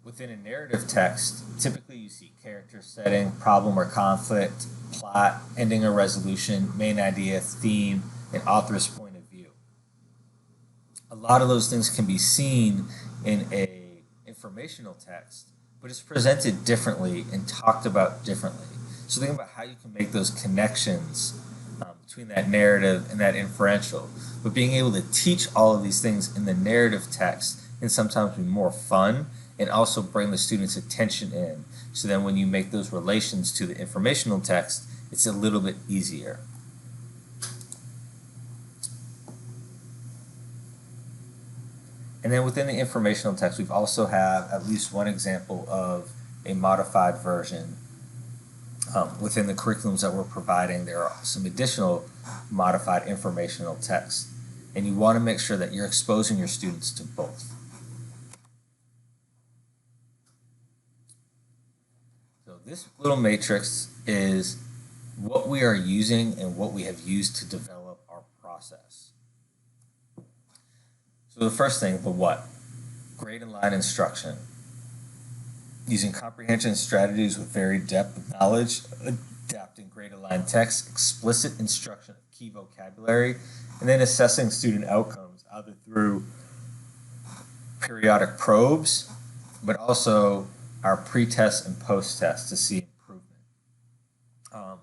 Within a narrative text, typically you see character setting, problem or conflict, plot, ending or resolution, main idea, theme, and author's point of view. A lot of those things can be seen in a informational text, but it's presented differently and talked about differently. So think about how you can make those connections between that narrative and that inferential. But being able to teach all of these things in the narrative text can sometimes be more fun and also bring the student's attention in. So then when you make those relations to the informational text, it's a little bit easier. And then within the informational text, we've also have at least one example of a modified version. Within the curriculums that we're providing, there are some additional modified informational text. And you want to make sure that you're exposing your students to both. So this little matrix is what we are using and what we have used to develop our process. So the first thing, the what? Grade and line instruction. Using comprehension strategies with varied depth of knowledge, adapting grade aligned text, explicit instruction of key vocabulary, and then assessing student outcomes either through periodic probes, but also our pre-test and post-test to see improvement.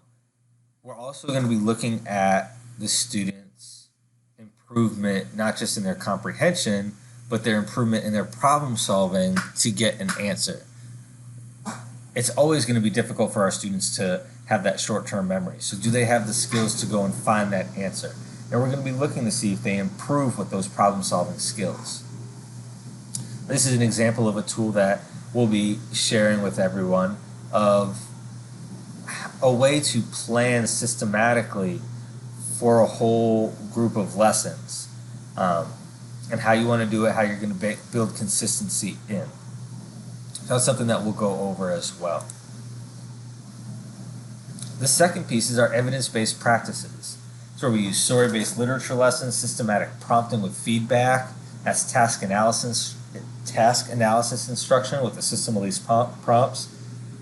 We're also going to be looking at the students' improvement, not just in their comprehension, but their improvement in their problem solving to get an answer. It's always going to be difficult for our students to have that short-term memory. So do they have the skills to go and find that answer? And we're going to be looking to see if they improve with those problem-solving skills. This is an example of a tool that we'll be sharing with everyone of a way to plan systematically for a whole group of lessons, and how you want to do it, how you're going to build consistency in. That's something that we'll go over as well. The second piece is our evidence-based practices. So we use story-based literature lessons, systematic prompting with feedback, that's task analysis instruction with the system-released prompts,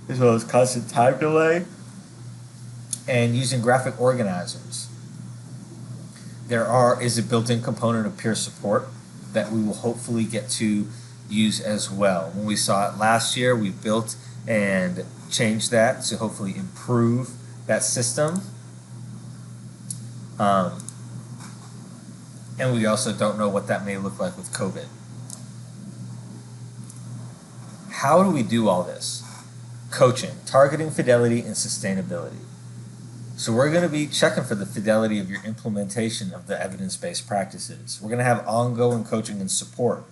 as well as constant time delay, and using graphic organizers. There is a built-in component of peer support that we will hopefully get to use as well. When we saw it last year, we built and changed that to hopefully improve that system. And we also don't know what that may look like with COVID. How do we do all this? Coaching, targeting fidelity and sustainability. So we're going to be checking for the fidelity of your implementation of the evidence-based practices. We're going to have ongoing coaching and support.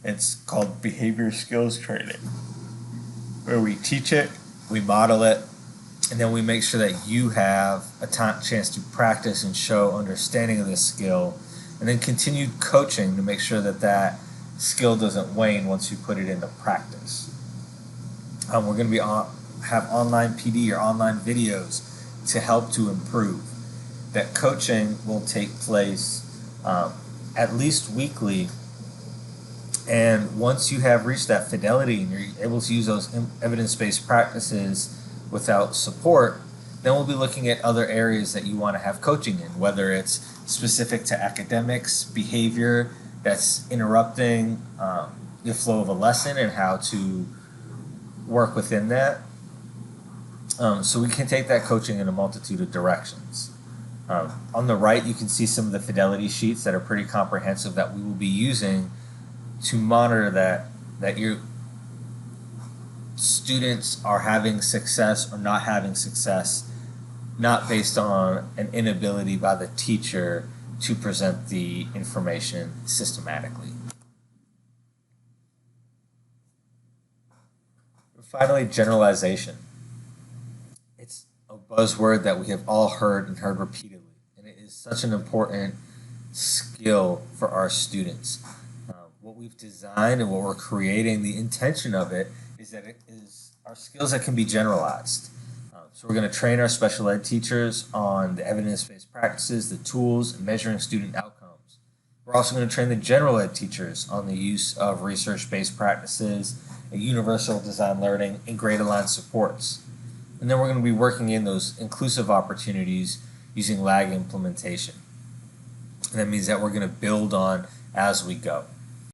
It's called behavior skills training, where we teach it, we model it, and then we make sure that you have a chance to practice and show understanding of this skill, and then continued coaching to make sure that that skill doesn't wane once you put it into practice. We're going to have online PD or online videos to help to improve. That coaching will take place at least weekly, and once you have reached that fidelity and you're able to use those evidence-based practices without support, then we'll be looking at other areas that you want to have coaching in, whether it's specific to academics, behavior that's interrupting the flow of a lesson and how to work within that. So we can take that coaching in a multitude of directions. On the right, you can see some of the fidelity sheets that are pretty comprehensive that we will be using to monitor that your students are having success or not having success, not based on an inability by the teacher to present the information systematically. Finally, generalization. It's a buzzword that we have all heard and heard repeatedly, and it is such an important skill for our students. What we've designed and what we're creating, the intention of it is that it is our skills that can be generalized. So we're going to train our special ed teachers on the evidence-based practices, the tools, and measuring student outcomes. We're also going to train the general ed teachers on the use of research-based practices universal design learning, and grade aligned supports. And then we're going to be working in those inclusive opportunities using lag implementation. And that means that we're going to build on as we go.